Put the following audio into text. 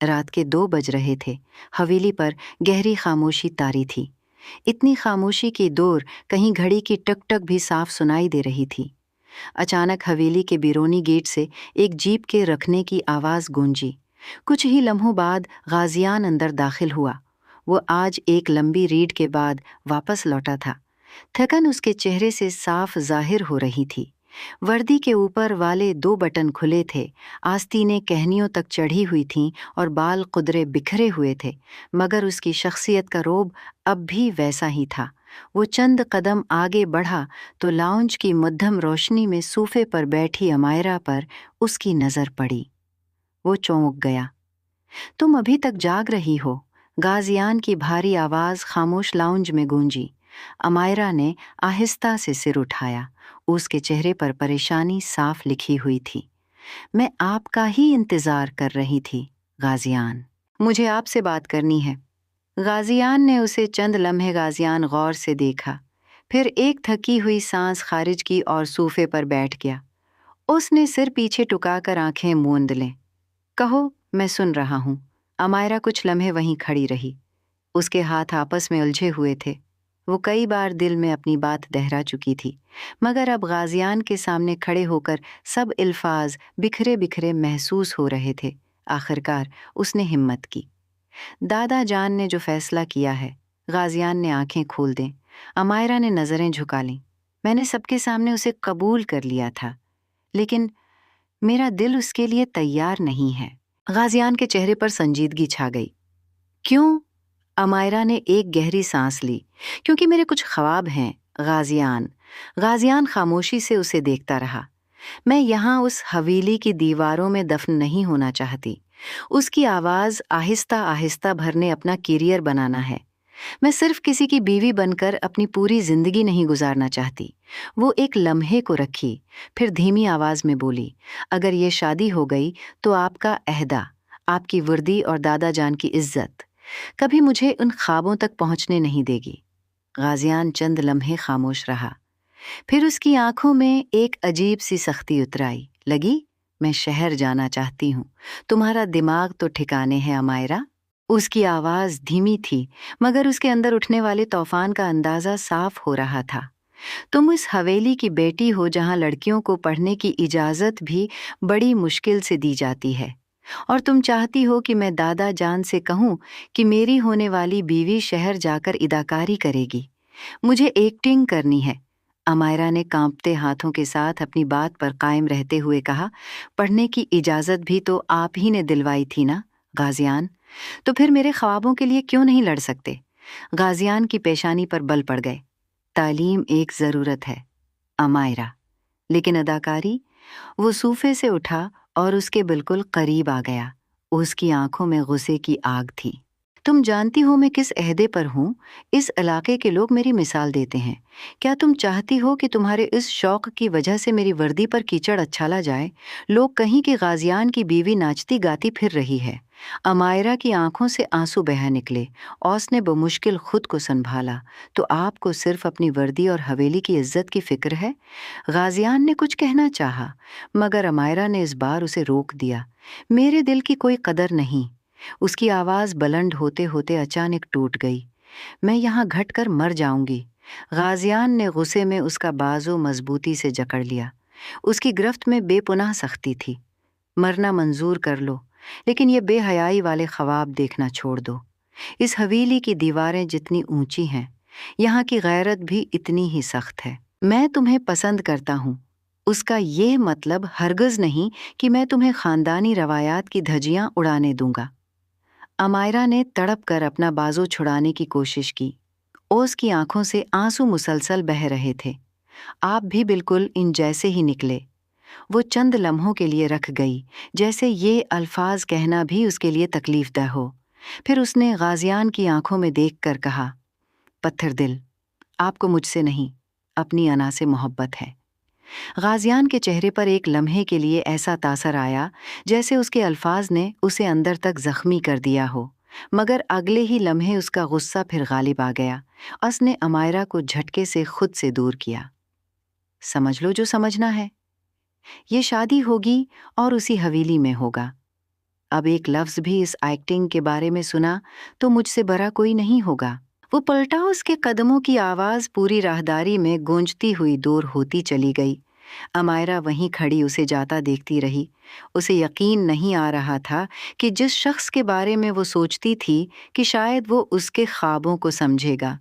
رات کے 2 بج رہے تھے۔ حویلی پر گہری خاموشی طاری تھی، اتنی خاموشی کی دور کہیں گھڑی کی ٹک ٹک بھی صاف سنائی دے رہی تھی۔ اچانک حویلی کے بیرونی گیٹ سے ایک جیپ کے رکھنے کی آواز گونجی۔ کچھ ہی لمحوں بعد غازیان اندر داخل ہوا۔ وہ آج ایک لمبی ریڈ کے بعد واپس لوٹا تھا۔ تھکن اس کے چہرے سے صاف ظاہر ہو رہی تھی۔ وردی کے اوپر والے 2 بٹن کھلے تھے، آستینیں کہنیوں تک چڑھی ہوئی تھیں اور بال قدرے بکھرے ہوئے تھے، مگر اس کی شخصیت کا روب اب بھی ویسا ہی تھا۔ وہ چند قدم آگے بڑھا تو لاؤنج کی مدھم روشنی میں صوفے پر بیٹھی امائرا پر اس کی نظر پڑی۔ وہ چونک گیا۔ تم ابھی تک جاگ رہی ہو؟ غازیان کی بھاری آواز خاموش لاؤنج میں گونجی۔ امائرا نے آہستہ سے سر اٹھایا۔ اس کے چہرے پر پریشانی صاف لکھی ہوئی تھی۔ میں آپ کا ہی انتظار کر رہی تھی غازیان، مجھے آپ سے بات کرنی ہے۔ غازیان نے اسے چند لمحے غازیان غور سے دیکھا، پھر ایک تھکی ہوئی سانس خارج کی اور صوفے پر بیٹھ گیا۔ اس نے سر پیچھے ٹکا کر آنکھیں موند لیں۔ کہو، میں سن رہا ہوں۔ امائرا کچھ لمحے وہیں کھڑی رہی۔ اس کے ہاتھ آپس میں الجھے ہوئے تھے۔ وہ کئی بار دل میں اپنی بات دہرا چکی تھی، مگر اب غازیان کے سامنے کھڑے ہو کر سب الفاظ بکھرے بکھرے محسوس ہو رہے تھے۔ آخرکار اس نے ہمت کی۔ دادا جان نے جو فیصلہ کیا ہے۔ غازیان نے آنکھیں کھول دیں۔ امائرا نے نظریں جھکا لیں۔ میں نے سب کے سامنے اسے قبول کر لیا تھا، لیکن میرا دل اس کے لیے تیار نہیں ہے۔ غازیان کے چہرے پر سنجیدگی چھا گئی۔ کیوں؟ امائرا نے ایک گہری سانس لی۔ کیونکہ میرے کچھ خواب ہیں غازیان۔ غازیان خاموشی سے اسے دیکھتا رہا۔ میں یہاں اس حویلی کی دیواروں میں دفن نہیں ہونا چاہتی۔ اس کی آواز آہستہ آہستہ بھرنے اپنا کیریئر بنانا ہے۔ میں صرف کسی کی بیوی بن کر اپنی پوری زندگی نہیں گزارنا چاہتی۔ وہ ایک لمحے کو رکھی، پھر دھیمی آواز میں بولی، اگر یہ شادی ہو گئی تو آپ کا عہدہ، آپ کی وردی اور دادا جان کی عزت کبھی مجھے ان خوابوں تک پہنچنے نہیں دے گی۔ غازیان چند لمحے خاموش رہا، پھر اس کی آنکھوں میں ایک عجیب سی سختی اتر آئی۔ لگی، میں شہر جانا چاہتی ہوں، تمہارا دماغ تو ٹھکانے ہے امائرا۔ اس کی آواز دھیمی تھی، مگر اس کے اندر اٹھنے والے طوفان کا اندازہ صاف ہو رہا تھا۔ تم اس حویلی کی بیٹی ہو جہاں لڑکیوں کو پڑھنے کی اجازت بھی بڑی مشکل سے دی جاتی ہے، اور تم چاہتی ہو کہ میں دادا جان سے کہوں کہ میری ہونے والی بیوی شہر جا کر اداکاری کرے گی، مجھے ایکٹنگ کرنی ہے۔ امائرا نے کانپتے ہاتھوں کے ساتھ اپنی بات پر قائم رہتے ہوئے کہا، پڑھنے کی اجازت بھی تو آپ ہی نے دلوائی تھی نا غازیان، تو پھر میرے خوابوں کے لیے کیوں نہیں لڑ سکتے؟ غازیان کی پیشانی پر بل پڑ گئے۔ تعلیم ایک ضرورت ہے امائرا، لیکن اداکاری؟ وہ صوفے سے اٹھا اور اس کے بالکل قریب آ گیا۔ اس کی آنکھوں میں غصے کی آگ تھی۔ تم جانتی ہو میں کس عہدے پر ہوں؟ اس علاقے کے لوگ میری مثال دیتے ہیں۔ کیا تم چاہتی ہو کہ تمہارے اس شوق کی وجہ سے میری وردی پر کیچڑ اچھالا جائے؟ لوگ کہیں کہ غازیان کی بیوی ناچتی گاتی پھر رہی ہے۔ امائرا کی آنکھوں سے آنسو بہہ نکلے۔ اوس نے بمشکل خود کو سنبھالا۔ تو آپ کو صرف اپنی وردی اور حویلی کی عزت کی فکر ہے؟ غازیان نے کچھ کہنا چاہا، مگر امائرا نے اس بار اسے روک دیا۔ میرے دل کی کوئی قدر نہیں۔ اس کی آواز بلند ہوتے ہوتے اچانک ٹوٹ گئی۔ میں یہاں گھٹ کر مر جاؤں گی۔ غازیان نے غصے میں اس کا بازو مضبوطی سے جکڑ لیا۔ اس کی گرفت میں بے پناہ سختی تھی۔ مرنا منظور کر لو، لیکن یہ بے حیائی والے خواب دیکھنا چھوڑ دو۔ اس حویلی کی دیواریں جتنی اونچی ہیں، یہاں کی غیرت بھی اتنی ہی سخت ہے۔ میں تمہیں پسند کرتا ہوں، اس کا یہ مطلب ہرگز نہیں کہ میں تمہیں خاندانی روایات کی دھجیاں اڑانے دوں گا۔ امائرا نے تڑپ کر اپنا بازو چھڑانے کی کوشش کی۔ اوس کی آنکھوں سے آنسو مسلسل بہہ رہے تھے۔ آپ بھی بالکل ان جیسے ہی نکلے۔ وہ چند لمحوں کے لیے رکھ گئی، جیسے یہ الفاظ کہنا بھی اس کے لیے تکلیف دہ ہو۔ پھر اس نے غازیان کی آنکھوں میں دیکھ کر کہا، پتھر دل، آپ کو مجھ سے نہیں، اپنی انا سے محبت ہے۔ غازیان کے چہرے پر ایک لمحے کے لیے ایسا تاثر آیا جیسے اس کے الفاظ نے اسے اندر تک زخمی کر دیا ہو، مگر اگلے ہی لمحے اس کا غصہ پھر غالب آ گیا۔ اس نے امائرا کو جھٹکے سے خود سے دور کیا۔ سمجھ لو جو سمجھنا ہے، یہ شادی ہوگی اور اسی حویلی میں ہوگا۔ اب ایک لفظ بھی اس ایکٹنگ کے بارے میں سنا تو مجھ سے بڑا کوئی نہیں ہوگا۔ وہ پلٹا، اس کے قدموں کی آواز پوری راہداری میں گونجتی ہوئی دور ہوتی چلی گئی۔ امائرا وہیں کھڑی اسے جاتا دیکھتی رہی۔ اسے یقین نہیں آ رہا تھا کہ جس شخص کے بارے میں وہ سوچتی تھی کہ شاید وہ اس کے خوابوں کو سمجھے گا،